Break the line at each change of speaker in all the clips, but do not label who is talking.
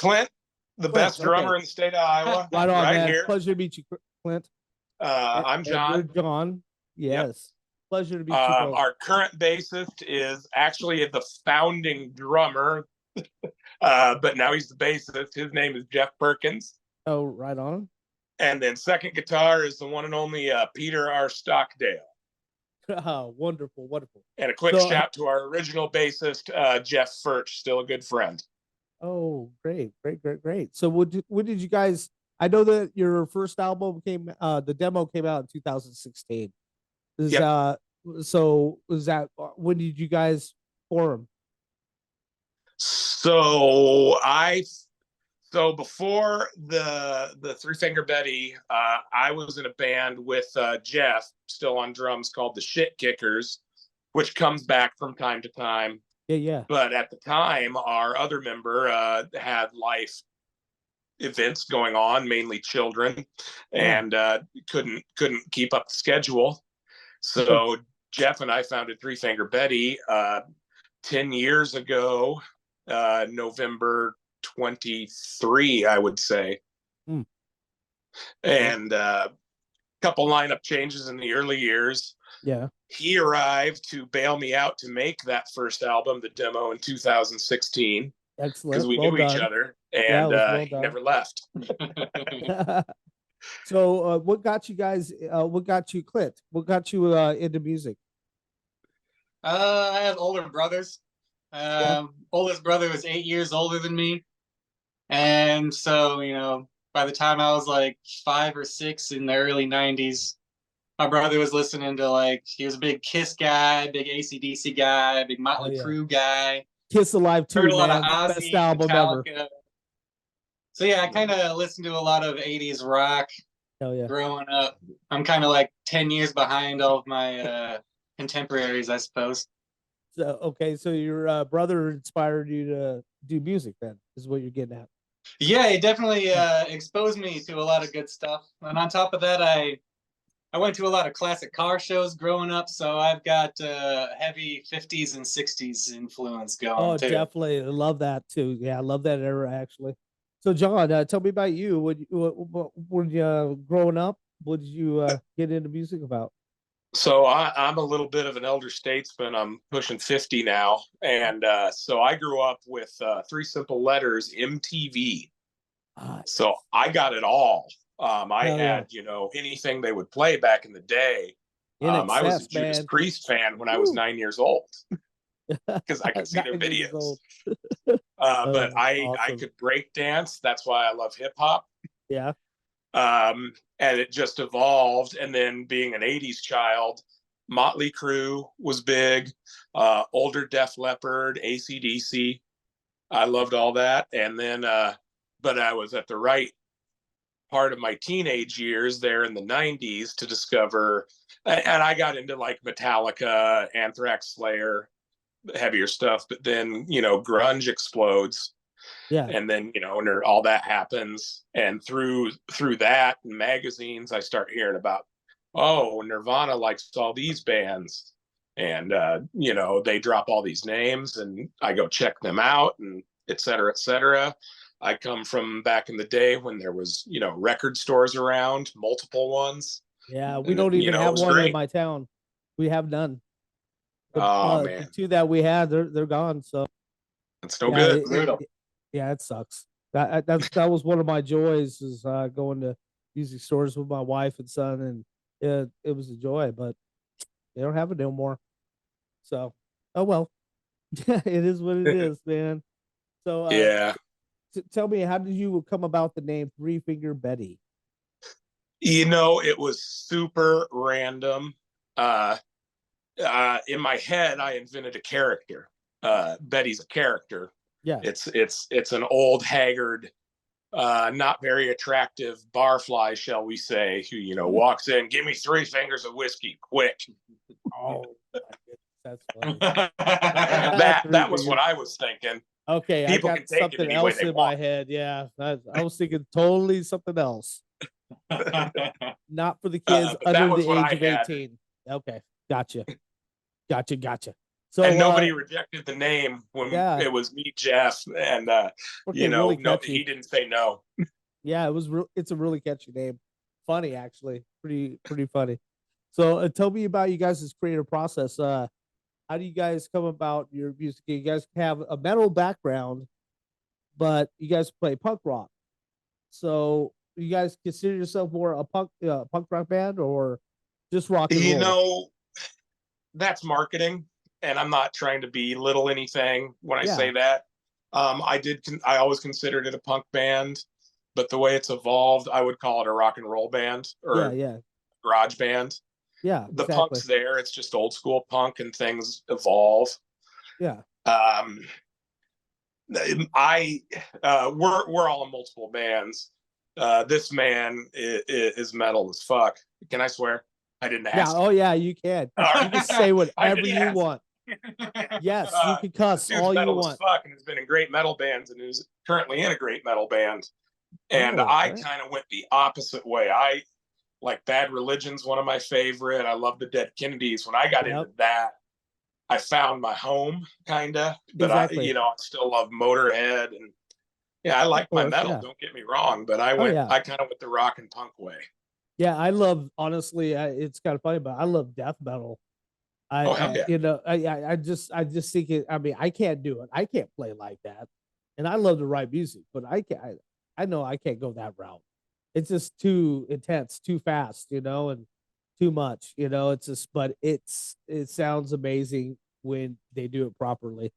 Clint, the
Clint,
best drummer in the state of Iowa.
Right on,
right
man.
here.
Pleasure to meet you, Clint.
I'm John.
You're John. Yes. Yep. Pleasure to meet you both.
Our current bassist is actually the founding drummer, but now he's the bassist. His name is Jeff Perkins.
Oh, right on.
And then second guitar is the one and only Peter R. Stockdale.
Oh, wonderful, wonderful.
And a quick shout to our original bassist, Jeff Furch, still a good friend.
Oh, great. So what did you guys, I know that your first album the demo came out in 2016. So was that, when did you guys form?
So before the Three Finger Betty, I was in a band with Jeff, still on drums, called the Shit Kickers, which comes back from time to time.
Yeah.
But at the time, our other member had life events going on, mainly children, and couldn't keep up the schedule. So Jeff and I founded Three Finger Betty 10 years ago, November 23, I would say. And a couple lineup changes in the early years.
Yeah.
He arrived to bail me out to make that first album, the demo, in 2016.
Excellent.
Because we knew each other, and he never left.
So what got you guys, what got you, Clint? What got you into music?
I have older brothers. Oldest brother was 8 years older than me. And so, by the time I was like 5 or 6 in the early 90s, my brother was listening to he was a big Kiss guy, big AC/DC guy, big Motley Crue guy.
Kiss Alive too,
heard a
man.
lot of Ozzy,
best album
Metallica.
ever.
So yeah, I kind of listened to a lot of 80s rock growing up. I'm kind of like 10 years behind all of my contemporaries, I suppose.
So your brother inspired you to do music then, is what you're getting at.
Yeah, it definitely exposed me to a lot of good stuff. And on top of that, I went to a lot of classic car shows growing up, so I've got heavy 50s and 60s influence going too.
Oh, definitely. I love that too. Yeah, I love that era actually. So John, tell me about you. When you growing up, what did you get into music about?
So I'm a little bit of an elder statesman. I'm pushing 50 now. And so I grew up with 3 simple letters, MTV. So I got it all. I had, anything they would play back in the day. I was a Judas Priest fan when I was 9 years old because I could see their videos. But I could break dance. That's why I love hip hop.
Yeah.
And it just evolved. And then being an 80s child, Motley Crue was big, older Def Leppard, AC/DC. I loved all that. And then, but I was at the right part of my teenage years there in the 90s to discover, and I got into like Metallica, Anthrax, Slayer, heavier stuff. But then, grunge explodes.
Yeah.
And then, all that happens. And through that and magazines, I start hearing about, Nirvana likes all these bands. And, they drop all these names and I go check them out and et cetera, et cetera. I come from back in the day when there was, record stores around, multiple ones.
Yeah, we don't even have one in my town. We have none.
Man.
The 2 that we had, they're gone. So
it's no good.
Yeah, it sucks. That was one of my joys, is going to music stores with my wife and son, and it was a joy. But they don't have it no more. So, oh well, it is what it is, man. So
yeah.
Tell me, how did you come about the name Three Finger Betty?
It was super random. In my head, I invented a character. Betty's a character.
Yeah.
It's an old, haggard, not very attractive barfly, shall we say, who, walks in, give me 3 fingers of whiskey, quick.
Oh, that's funny.
that was what I was thinking.
Okay, people I got something else in my head. Yeah, I was thinking totally something else. Not for the kids under the age of 18. Okay, gotcha. So
and nobody rejected the name when
yeah,
it was me, Jeff, and
okay, really
no,
catchy.
he didn't say no.
Yeah, it's a really catchy name. Funny, actually, pretty funny. So tell me about you guys' creative process. How do you guys come about your music? You guys have a metal background, but you guys play punk rock. So you guys consider yourself more a punk rock band or just rock and
You
roll?
know, that's marketing, and I'm not trying to belittle anything when I
Yeah,
say that. I always considered it a punk band, but the way it's evolved, I would call it a rock and roll band
yeah,
or
yeah,
garage band.
yeah,
The
exactly.
punk's there; it's just old school punk, and things evolve.
Yeah.
Um, I we're all in multiple bands. This man is metal as fuck. Can I swear? I didn't
Yeah.
ask.
Oh, yeah. You can.
All
You can
right.
say
I
whatever
didn't
you
ask.
want. Yes, you can cuss
This dude's
all you
metal as
want.
fuck and has been in great metal bands and is currently in a great metal band. And
Oh,
I
right.
kind of went the opposite way. I like Bad Religion's one of my favorite. I love the Dead Kennedys. When I got into
Yep.
that, I found my home, kind of. But
Exactly.
I still love Motorhead and yeah, I
Of
like my
course.
metal.
Yeah.
Don't get me wrong, but
Oh, yeah.
I kind of went the rock and punk way.
Yeah. I love, honestly, it's kind of funny, but I love death metal.
Oh hell yeah!
I just think it. I mean, I can't do it. I can't play like that, and I love to write music, but I can't. I know I can't go that route. It's just too intense, too fast, and too much. It's just, but it sounds amazing when they do it properly,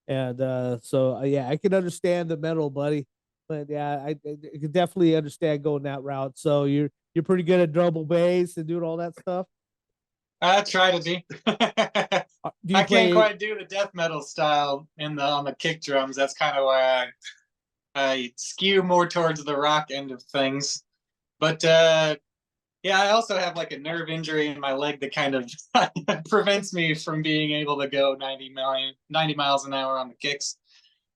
and yeah, I can understand the metal, buddy, but yeah, I can definitely understand going that route. So you're pretty good at double bass and doing all that stuff.
I try to be.
Do you
I can't
play?
quite do the death metal style on the kick drums. That's kind of why I skew more towards the rock end of things. But yeah, I also have like a nerve injury in my leg that kind of prevents me from being able to go 90 miles an hour on the kicks.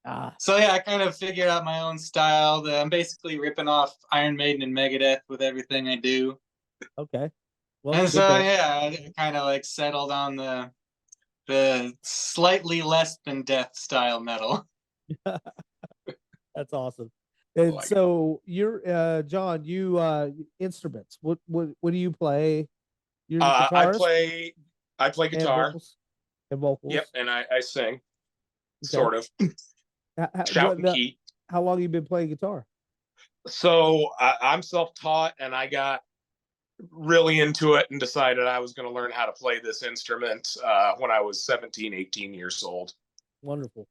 Ah,
So yeah, I kind of figured out my own style. I'm basically ripping off Iron Maiden and Megadeth with everything I do.
okay. Well,
And
good
so
thing.
yeah, I kind of like settled on the slightly less than death style metal.
That's awesome.
I
And
like it.
so you're John, you instruments. What do you play? You're a
I
guitarist
play
and
guitar.
vocals and
Yep,
vocals.
and I sing
Okay.
sort of shout
What
and key.
how long you been playing guitar?
So I'm self-taught, and I got really into it and decided I was going to learn how to play this instrument when I was 17, 18 years old.
Wonderful.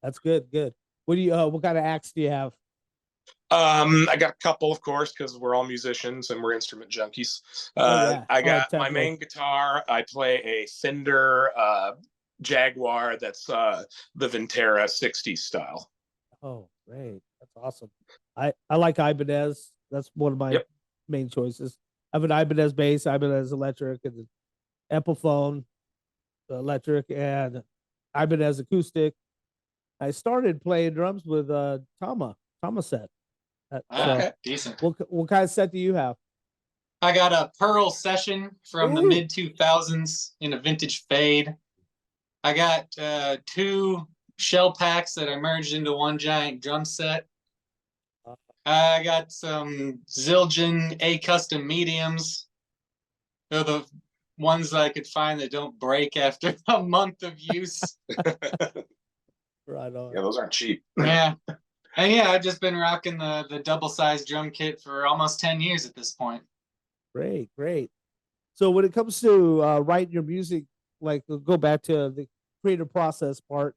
That's good, good. What kind of acts do you have?
I got a couple, of course, because we're all musicians and we're instrument junkies.
Oh yeah.
I
Oh,
got my
definitely.
main guitar. I play a Fender Jaguar that's the Ventera 60s style.
Oh, great. That's awesome. I like Ibanez. That's one of my
Yep.
main choices. I have an Ibanez bass, Ibanez electric, and an Epiphone electric, and Ibanez acoustic. I started playing drums with Tama set. So
Okay, decent.
what kind of set do you have?
I got a Pearl Session from the
Ooh,
mid 2000s in a vintage fade. I got two shell packs that I merged into one giant drum set.
uh,
I got some Zildjian A custom mediums. They're the ones that I could find that don't break after a month of use.
right on.
Yeah, those aren't cheap.
Yeah. And yeah, I've just been rocking the double sized drum kit for almost 10 years at this point.
Great, great. So when it comes to writing your music, like go back to the creative process part.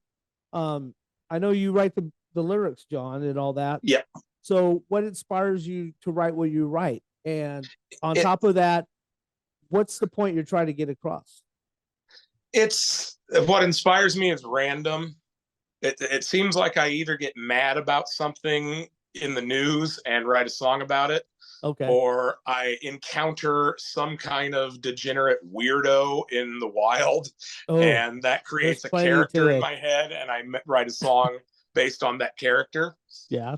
Um, I know you write the lyrics, John, and all that.
Yeah.
So what inspires you to write what you write? And on
It,
top of that, what's the point you're trying to get across?
it's what inspires me is random. It seems like I either get mad about something in the news and write a song about it,
Okay.
or I encounter some kind of degenerate weirdo in the wild,
Oh,
and that
there's
creates a
plenty
character in
today.
my head, and I write a song based on that character.
Yeah.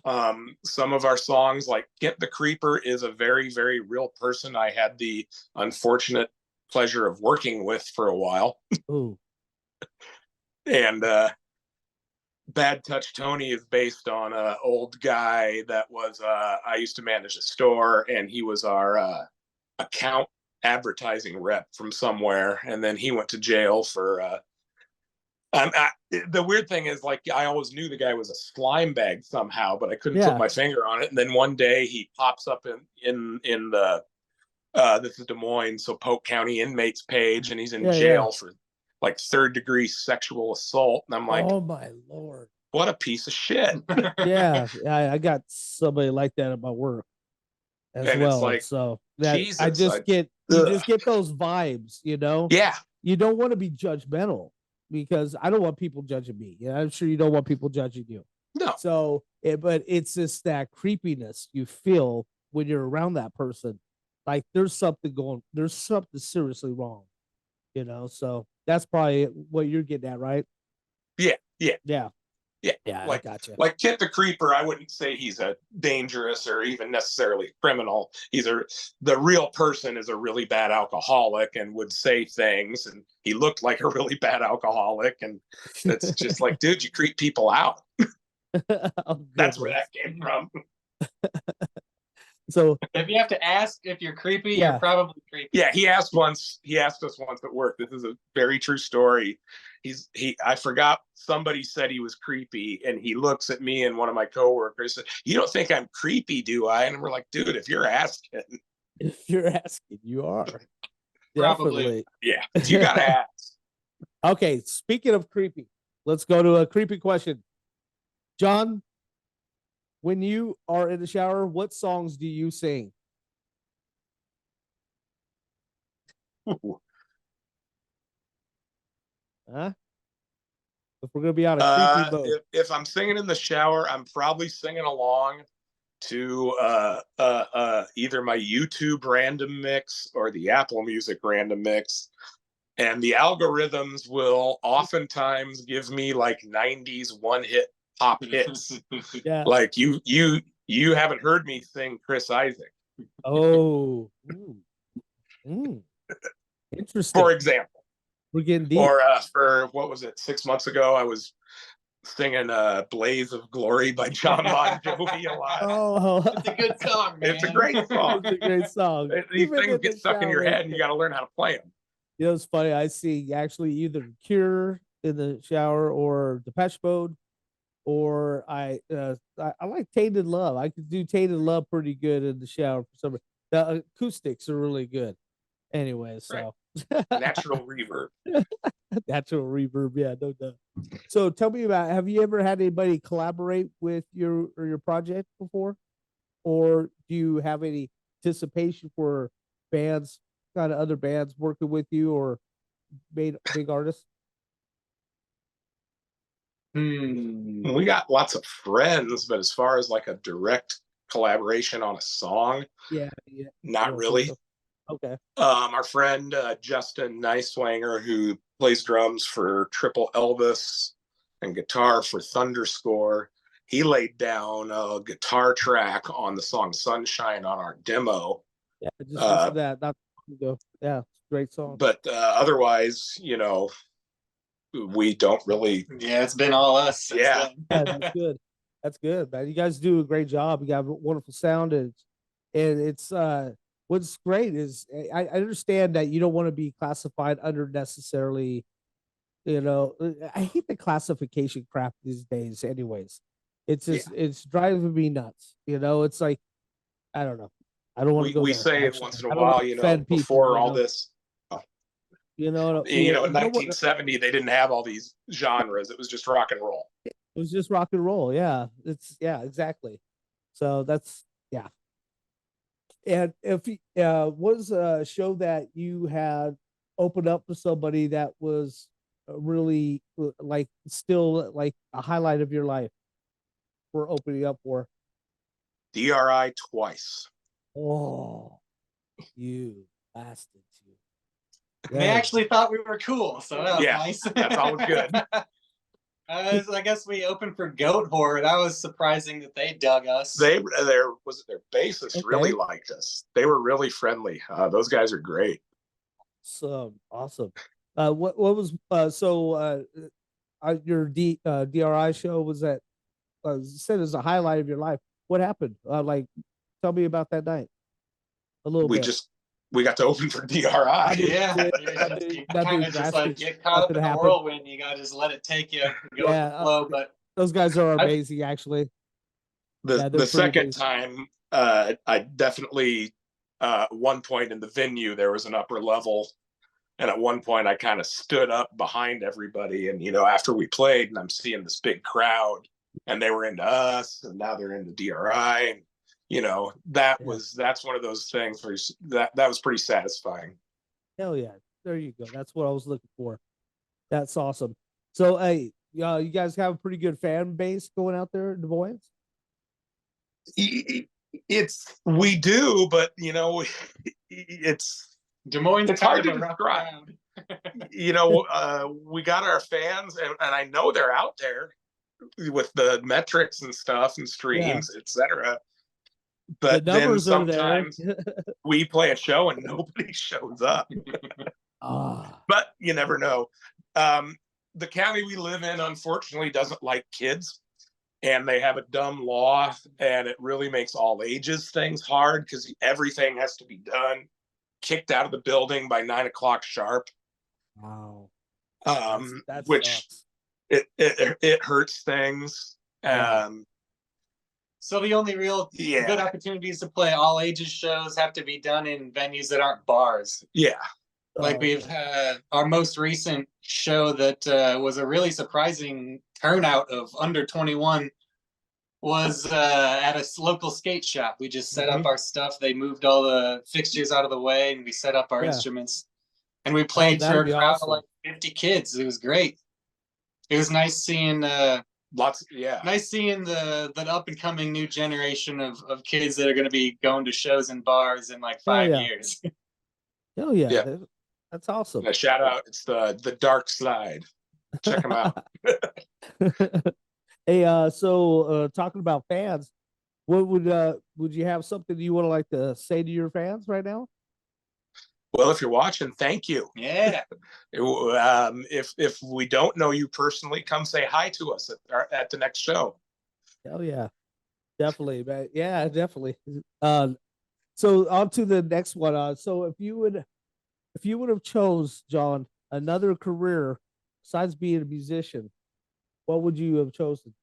Some of our songs, like Kent the Creeper, is a very, very real person I had the unfortunate pleasure of working with for a while.
Ooh.
and Bad Touch Tony is based on an old guy that was I used to manage a store, and he was our account advertising rep from somewhere, and then he went to jail for the weird thing is, like, I always knew the guy was a slime bag somehow, but I couldn't put
Yeah.
my finger on it. And then one day he pops up in the this is Des Moines, so Polk County inmates page, and he's in jail for like 3rd-degree sexual assault. And I'm like,
oh my Lord,
what a piece of shit.
yeah, I got somebody like that at my work as
And
well.
it's like,
so that
Jesus,
I just get you just get those vibes, you know.
Yeah.
You don't want to be judgmental because I don't want people judging me. Yeah, I'm sure you don't want people judging you.
No.
So, but it's just that creepiness you feel when you're around that person. Like there's something seriously wrong, you know. So that's probably what you're getting at, right?
Yeah.
Like, I gotcha.
Like Kit the Creeper, I wouldn't say he's a dangerous or even necessarily criminal. The real person is a really bad alcoholic and would say things, and he looked like a really bad alcoholic, and it's just like, dude, you creep people out. That's where that came from.
So
if you have to ask if you're creepy, you're probably creepy.
Yeah, he asked us once at work. This is a very true story. I forgot, somebody said he was creepy, and he looks at me and one of my coworkers said, "You don't think I'm creepy, do I?" And we're like, dude, if you're asking,
you are.
Probably.
Definitely.
Yeah, you gotta ask.
Okay, speaking of creepy, let's go to a creepy question. John, when you are in the shower, what songs do you sing? Huh? If we're gonna be on a creepy mode.
If I'm singing in the shower, I'm probably singing along to either my YouTube random mix or the Apple Music random mix. And the algorithms will oftentimes give me like 90s one-hit pop hits.
Yeah.
Like you haven't heard me sing Chris Isaac.
Oh. Interesting.
For example.
We're getting deep.
Or for, what was it, 6 months ago, I was singing Blaze of Glory by John Bon Jovi a lot.
Oh,
it's a good song, man.
It's a great song.
It's a great song.
These things get stuck in your head, and you got to learn how to play them.
You know, it's funny. I see actually either Cure in the shower or Depeche Mode, or I like Tainted Love. I could do Tainted Love pretty good in the shower for some. The acoustics are really good. Anyway, so
natural reverb.
Natural reverb, yeah, no doubt. So tell me about, have you ever had anybody collaborate with your project before? Or do you have any anticipation for bands, kind of other bands working with you or big artists?
We got lots of friends, but as far as like a direct collaboration on a song, not really.
Okay.
Our friend Justin Neiswanger, who plays drums for Triple Elvis and guitar for Thunderscore, he laid down a guitar track on the song Sunshine on our demo.
Yeah, just listen to that. Not go. Yeah, great song.
But otherwise, you know, we don't really.
Yeah, it's been all us.
Yeah.
That's good. That's good, man. You guys do a great job. You got a wonderful sound, and it's what's great is I understand that you don't want to be classified under necessarily, you know, I hate the classification crap these days anyways. It's just it's driving me nuts. You know, it's like, I don't know. I don't want to go.
We
there,
say
actually.
it once in a while, you know, before all this.
You know,
in 1970 they didn't have all these genres. It was just rock and roll.
It was just rock and roll. Yeah, exactly. So that's And if was a show that you had opened up for somebody that was really like still like a highlight of your life for opening up for?
DRI twice.
Oh, you bastards! You.
They actually thought we were cool, so that was nice.
That's always good.
I guess we opened for Goat Horror. That was surprising that they dug us.
Their bassist really liked us. They were really friendly. Those guys are great.
So awesome. What was your DRI show was that you said it was a highlight of your life. What happened? Like, tell me about that night a little
We
bit.
just we got to open for DRI.
Yeah, you kind of just like get caught up in the whirlwind. You gotta just let it take you, go with the flow. But
those guys are amazing, actually.
The second time, I definitely one point in the venue there was an upper level, and at one point I kind of stood up behind everybody, and after we played, and I'm seeing this big crowd, and they were into us, and now they're into DRI, and that's one of those things where that was pretty satisfying.
Hell yeah, there you go. That's what I was looking for. That's awesome. So, hey, you guys have a pretty good fan base going out there in Des Moines.
We do, but it's
Des Moines.
It's hard to describe. We got our fans, and I know they're out there with the metrics and stuff and streams, etc. But then sometimes we play a show and nobody shows up. But you never know. The county we live in, unfortunately, doesn't like kids, and they have a dumb law, and it really makes all ages things hard because everything has to be done, kicked out of the building by 9 o'clock sharp.
Wow.
Which it hurts things.
So the only real good opportunities to play all ages shows have to be done in venues that aren't bars.
Yeah.
Like we've had our most recent show that was a really surprising turnout of under 21 was at a local skate shop. We just set up our stuff. They moved all the fixtures out of the way, and we set up our instruments. And we played for a crowd of like 50 kids. It was great. It was nice seeing nice seeing the up and coming new generation of kids that are going to be going to shows and bars in like 5 years.
Hell yeah. That's awesome.
A shout out. It's the Dark Slide. Check them out.
Hey, so talking about fans, what would you have something you want to like to say to your fans right now?
Well, if you're watching, thank you.
Yeah.
If we don't know you personally, come say hi to us at the next show.
Hell yeah, definitely, man. Yeah, definitely. So on to the next one. So if you would have chose, John, another career besides being a musician, what would you have chosen?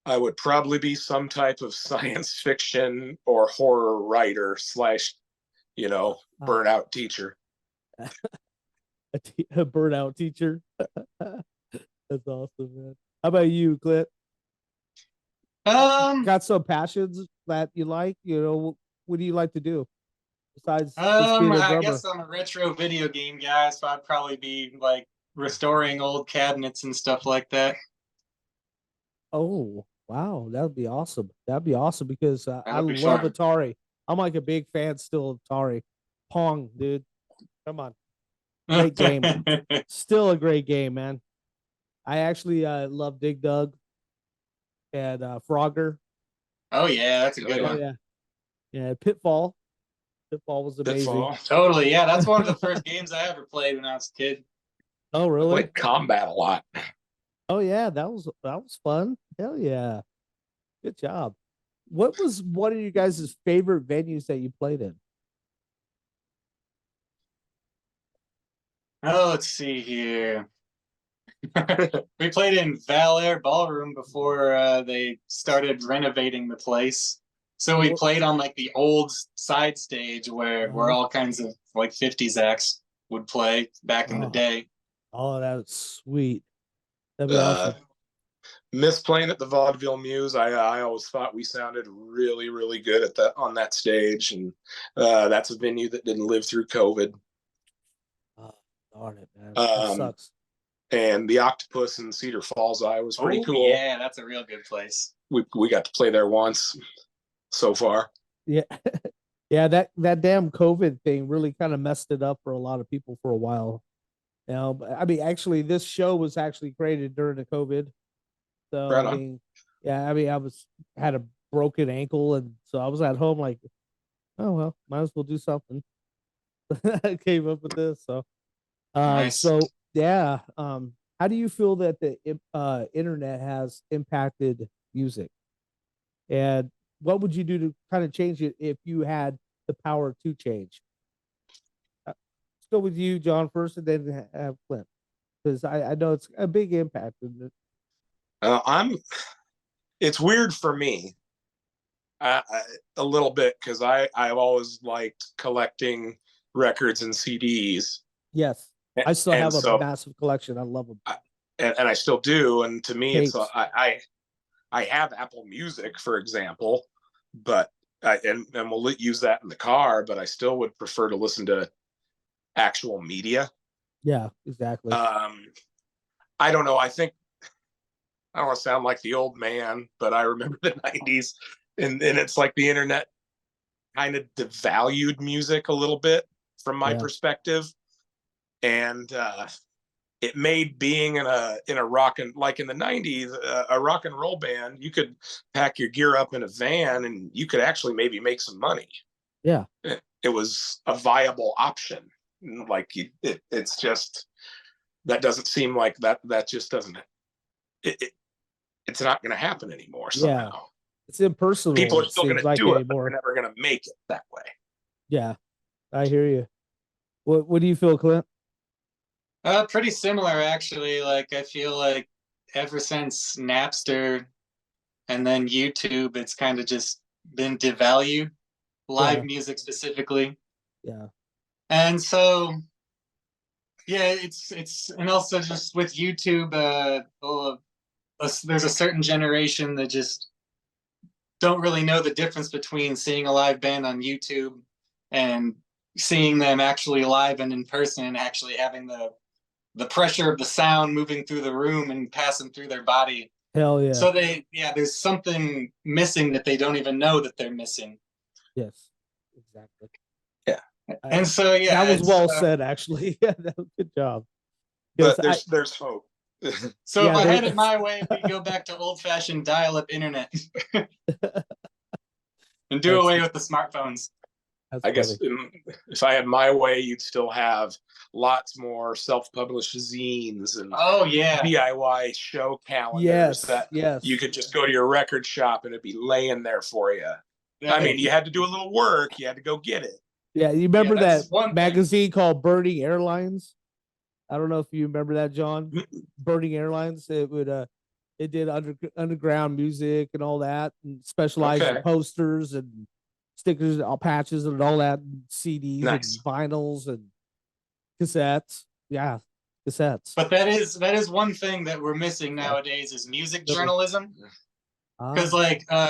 I would probably be some type of science fiction or horror writer / burnout teacher.
A burnout teacher. That's awesome, man. How about you, Clint? Got some passions that you like? What do you like to do besides just being a drummer?
I guess I'm a retro video game guy, so I'd probably be like restoring old cabinets and stuff like that.
Oh, wow, that would be awesome. That'd be awesome because I love Atari. I'm like a big fan still of Atari. Pong, dude. Come on. Great game. Still a great game, man. I actually love Dig Dug and Frogger.
Oh yeah, that's a good one.
Yeah, Pitfall. Pitfall was amazing.
Pitfall. Totally, yeah. That's one of the first games I ever played when I was a kid.
Oh, really?
I played Combat a lot.
Oh yeah, that was fun. Hell yeah. Good job. What was one of you guys' favorite venues that you played in?
Oh, let's see here. We played in Val Air Ballroom before they started renovating the place. So we played on like the old side stage where all kinds of like 50s acts would play back in the day.
Oh, that's sweet. That'd be awesome.
Miss playing at the Vaudeville Muse. I always thought we sounded really, really good on that stage, and that's a venue that didn't live through COVID.
Darn it, man. That sucks.
And the Octopus in Cedar Falls, Iowa was pretty cool.
Yeah, that's a real good place.
We got to play there once so far.
Yeah. Yeah, that damn COVID thing really kind of messed it up for a lot of people for a while. I mean, actually, this show was actually created during the COVID. So
right
I had a broken ankle, and so I was at home like, oh well, might as well do something. I came up with this, so
nice.
So yeah. How how do you feel that the internet has impacted music? And what would you do to kind of change it if you had the power to change? Let's go with you, John, first, and then have Clint, because I know it's a big impact.
I'm. It's weird for me, a little bit, because I've always liked collecting records and CDs.
Yes, I still
And
have a
so,
massive collection. I love them.
and I still do. And to me, it's
Tapes.
I have Apple Music, for example, but and we'll use that in the car. But I still would prefer to listen to actual media.
Yeah, exactly.
I don't know. I think I don't want to sound like the old man, but I remember the '90s, and it's like the internet kind of devalued music a little bit from my perspective, and it made being in a rock and, like in the '90s, a rock and roll band, you could pack your gear up in a van and you could actually maybe make some money.
Yeah,
it was a viable option. Like it's just, that doesn't seem like that just doesn't, it's not going to happen anymore somehow.
Yeah. It's impersonal.
People are still going to do it, but
anymore.
they're never going to make it that way.
Yeah, I hear you. What do you feel, Clint?
Pretty similar actually. Like I feel like ever since Napster and then YouTube, it's kind of just been devalued, live music specifically.
Yeah.
And so yeah, it's and also just with YouTube, there's a certain generation that just don't really know the difference between seeing a live band on YouTube and seeing them actually live and in person, and actually having the pressure of the sound moving through the room and passing through their body.
Hell yeah.
So there's something missing that they don't even know that they're missing.
Yes, exactly.
Yeah. And so, yeah.
That was well said, actually. Yeah, good job.
But there's hope.
So if I had it my way, we'd go back to old-fashioned dial-up internet and do away with the smartphones.
I guess if I had my way, you'd still have lots more self-published zines and DIY show calendars that you could just go to your record shop and it'd be laying there for you. I mean, you had to do a little work. You had to go get it.
Yeah, you remember that magazine called Burning Airlines? I don't know if you remember that, John. Burning Airlines. It would it did underground music and all that, and specialized in posters and stickers, all patches and all that, and CDs and vinyls and cassettes. Yeah, cassettes.
But that is one thing that we're missing nowadays is music journalism. Because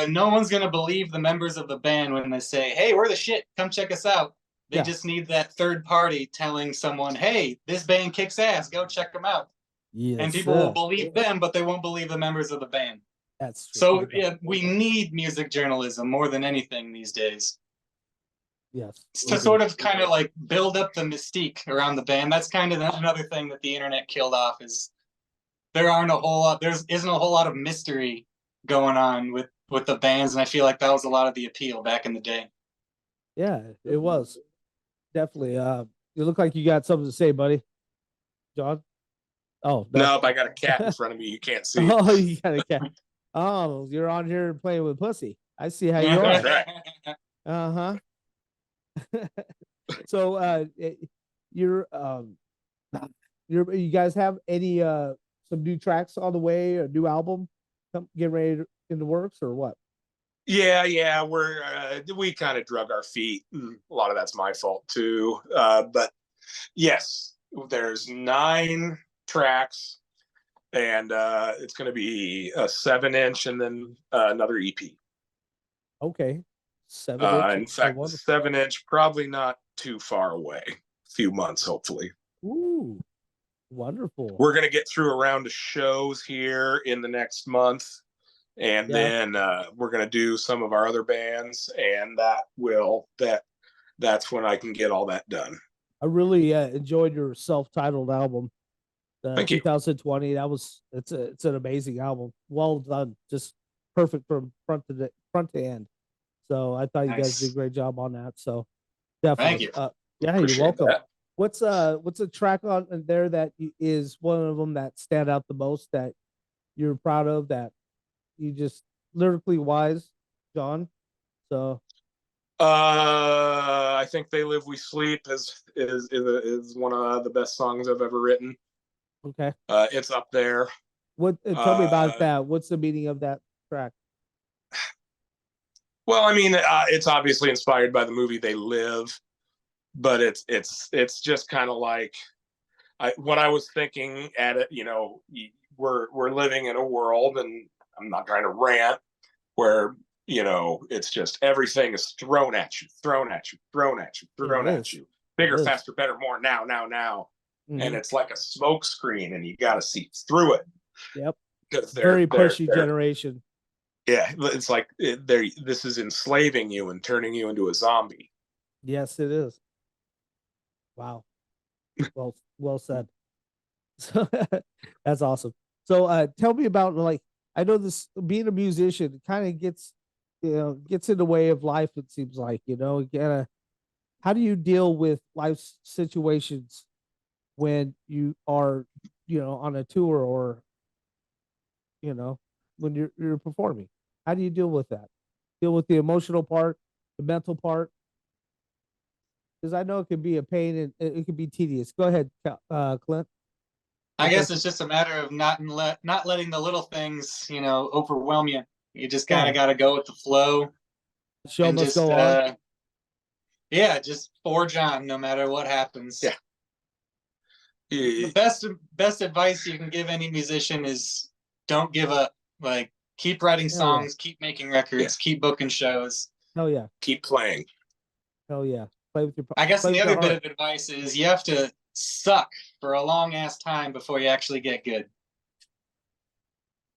no one's gonna believe the members of the band when they say, "Hey, we're the shit. Come check us out." They just need that third party telling someone, "Hey, this band kicks ass. Go check them out." Yes, and people will believe them, but they won't believe the members of the band.
That's true.
So yeah, we need music journalism more than anything these days.
Yes.
To sort of kind of like build up the mystique around the band. That's kind of another thing that the internet killed off, is there isn't a whole lot of mystery going on with the bands, and I feel like that was a lot of the appeal back in the day.
Yeah, it was. Definitely. You look like you got something to say, buddy. John? Oh,
no, I got a cat in front of me. You can't see.
Oh, you got a cat. Oh, you're on here playing with pussy. I see how you are. So, you guys have any some new tracks on the way, a new album getting ready in the works, or what?
Yeah, we kind of drug our feet. A lot of that's my fault too. But yes, there's 9 tracks, and it's going to be a 7-inch and then another EP.
Okay, 7-inch.
In fact, 7-inch probably not too far away. A few months, hopefully.
Ooh, wonderful.
We're going to get through a round of shows here in the next month. And then we're going to do some of our other bands, and that's when I can get all that done.
I really enjoyed your self-titled album,
Thank
2020. You. It's an amazing album. Well done, just perfect from front to end. So I thought you guys did a great job on that. So definitely,
thank you.
Yeah, you're welcome. What's a track on there that is one of them that stand out the most that you're proud of, that you just lyrically wise, John? So
I think "They Live We Sleep" is one of the best songs I've ever written.
okay,
It's up there.
what? Tell me about that. What's the meaning of that track?
Well, I mean, it's obviously inspired by the movie They Live, but it's just kind of like what I was thinking at it. We're living in a world, and I'm not trying to rant, where it's just everything is thrown at you, thrown at you, thrown at you, thrown at you. Bigger, faster, better, more, now, now, now. And it's like a smoke screen, and you got to see through it.
Yep.
Because
very pushy generation.
Yeah, it's like this is enslaving you and turning you into a zombie.
Yes, it is. Wow. Well said. So that's awesome. So tell me about, like, I know this being a musician kind of gets in the way of life, it seems like, how do you deal with life situations when you are, on a tour, or when you're performing? How do you deal with that? Deal with the emotional part, the mental part? Because I know it can be a pain and it can be tedious. Go ahead, Clint.
I guess it's just a matter of not letting the little things, overwhelm you. You just kind of got to go with the flow.
Show must go on.
Yeah, just forge on no matter what happens.
Yeah.
The best advice you can give any musician is don't give up. Like, keep writing songs, keep making records, keep booking shows.
Hell yeah.
Keep playing.
Hell yeah. Play with your.
I guess the other bit of advice is you have to suck for a long ass time before you actually get good.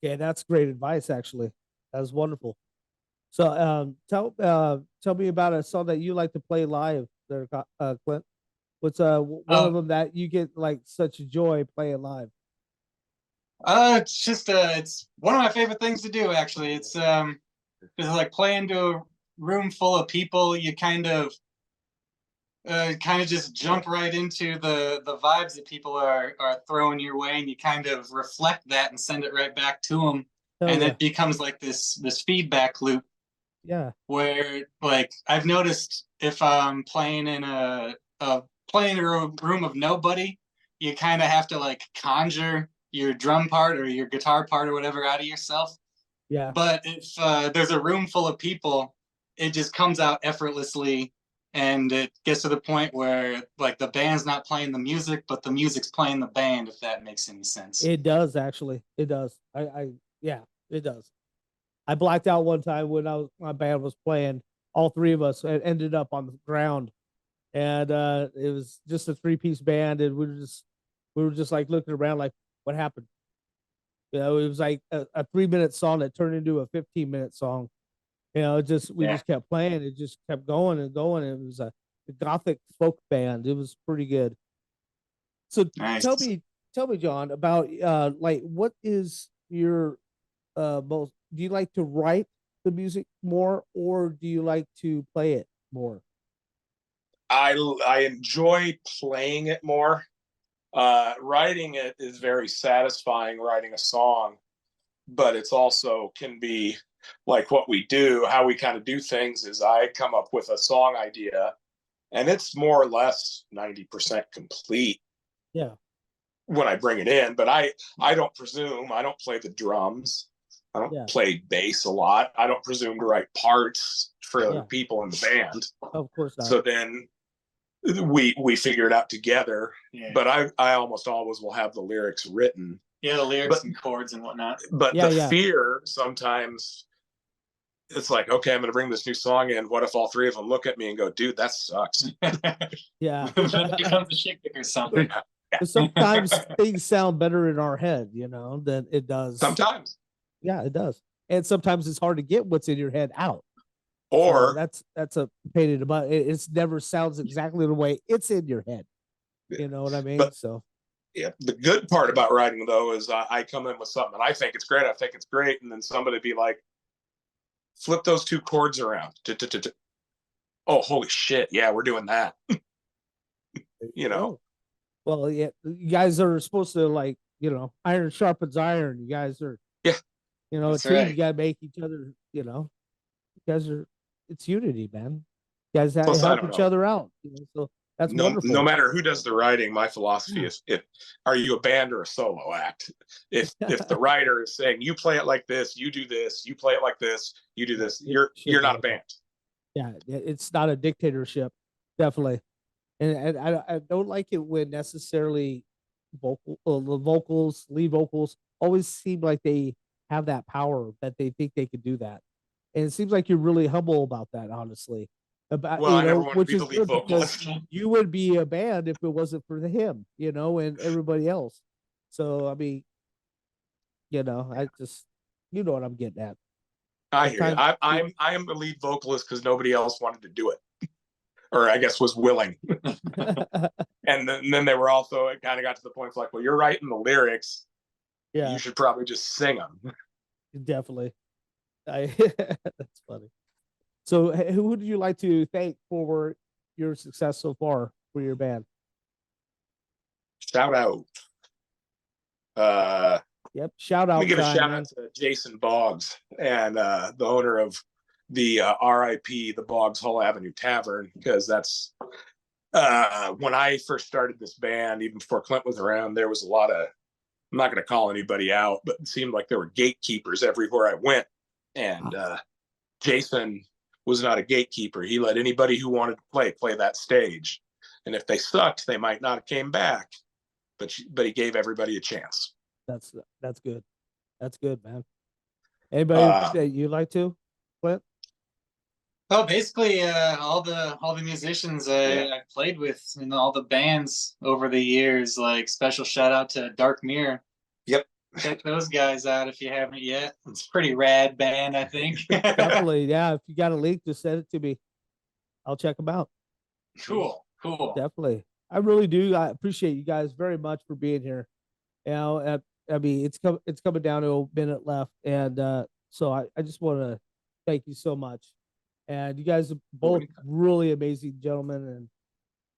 Yeah, that's great advice. Actually, that was wonderful. So, tell me about a song that you like to play live, there, Clint. What's one of them that you get like such joy playing live?
It's one of my favorite things to do. Actually, it's like playing to a room full of people. You kind of just jump right into the vibes that people are throwing your way, and you kind of reflect that and send it right back to them. And it becomes like this feedback loop.
Yeah.
Where, like, I've noticed if I'm playing in a room of nobody, you kind of have to like conjure your drum part or your guitar part or whatever out of yourself.
Yeah.
But if there's a room full of people, it just comes out effortlessly, and it gets to the point where, like, the band's not playing the music, but the music's playing the band, if that makes any sense.
It does, actually. It does. Yeah, it does. I blacked out one time when my band was playing. All three of us ended up on the ground, and it was just a 3-piece band, and we were just like looking around, like, what happened? It was like a 3-minute song that turned into a 15-minute song. We just kept playing. It just kept going and going. It was a gothic folk band. It was pretty good. So
nice.
Tell me, John, about like, what is your most? Do you like to write the music more, or do you like to play it more?
I enjoy playing it more. Writing it is very satisfying, writing a song, but it's also can be like what we do. How we kind of do things is I come up with a song idea, and it's more or less 90% complete.
Yeah.
When I bring it in, but I don't presume. I don't play the drums. I don't play bass a lot. I don't presume to write parts for other people in the band.
Of course not.
So then we figure it out together.
Yeah.
But I almost always will have the lyrics written.
Yeah, the lyrics and chords and whatnot.
But the fear sometimes, it's like, okay, I'm going to bring this new song in. What if all three of them look at me and go, dude, that sucks?
Yeah.
Then it becomes a shit kick or something.
Sometimes things sound better in our head, than it does.
Sometimes.
Yeah, it does. And sometimes it's hard to get what's in your head out.
Or
that's a pain in the butt. It never sounds exactly the way it's in your head. You know what I mean? So
yeah, the good part about writing, though, is I come in with something and I think it's great. And then somebody be like, flip those two chords around. Oh, holy shit. Yeah, we're doing that. you know.
Oh, well, yeah, you guys are supposed to like, iron sharpens iron. You guys are,
Yeah.
a
That's
team.
right.
You gotta make each other. You guys are. It's unity, man. You guys
Plus, I
help
don't
each
know.
other out. So that's
No
wonderful.
matter who does the writing, my philosophy is, if are you a band or a solo act? If the writer is saying you play it like this, you do this, you play it like this, you do this, you're not a band.
Yeah, it's not a dictatorship, definitely. And I don't like it when necessarily the vocals, lead vocals, always seem like they have that power that they think they could do that, and it seems like you're really humble about that, honestly. About
Well, I never want to
which
be the
is
lead
good because
vocalist.
you would be a band if it wasn't for him, and everybody else. So I mean, I just you know what I'm getting at.
I hear you.
Sometimes
I am the lead vocalist because nobody else wanted to do it, or I guess was willing. And then they were also, it kind of got to the point of like, well, you're writing the lyrics.
yeah,
You should probably just sing them.
definitely. That's funny. So, who would you like to thank for your success so far for your band?
Shout out.
Yep, shout
Let me
out
give a
time,
shout
man.
out to Jason Boggs and the owner of the RIP, the Boggs Hall Avenue Tavern, because that's when I first started this band, even before Clint was around, there was a lot of, I'm not going to call anybody out, but it seemed like there were gatekeepers everywhere I went. And Jason was not a gatekeeper. He let anybody who wanted to play that stage. And if they sucked, they might not have came back, but he gave everybody a chance.
That's good. That's good, man. Anybody that you like to, Clint?
Oh, basically, all the musicians I played with in all the bands over the years. Like, special shout out to Dark Mirror.
Yep.
Check those guys out if you haven't yet. It's a pretty rad band, I think.
Definitely, yeah. If you got a link, just send it to me. I'll check them out.
Cool.
Definitely, I really do. I appreciate you guys very much for being here. I mean, it's coming down to a minute left, and so I just want to thank you so much. And you guys are both really amazing gentlemen, and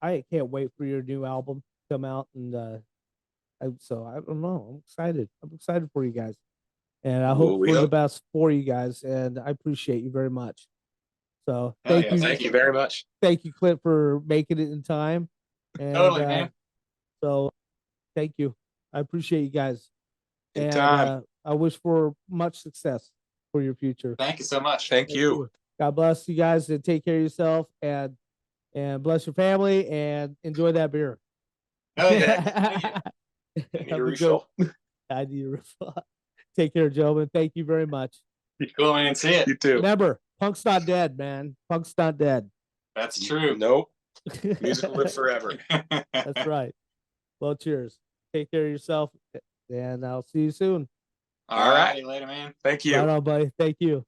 I can't wait for your new album to come out. And so I don't know, I'm excited. I'm excited for you guys, and I hope for the best for you guys. And I appreciate you very much. So thank you.
Thank you very much.
Thank you, Clint, for making it in time. And,
totally, man.
So thank you. I appreciate you guys.
Anytime.
And I wish for much success for your future.
Thank you so much.
Thank you.
God bless you guys, and take care of yourself, and bless your family, and enjoy that beer.
Oh yeah.
I need a refill.
I need a refill. Take care, gentlemen. Thank you very much.
Cool, man. See it.
You too.
Remember, punk's not dead, man. Punk's not dead.
That's true.
Nope. Music will live forever.
That's right. Well, cheers. Take care of yourself, and I'll see you soon.
All right. Later, man.
Thank you.
Right on, buddy. Thank you.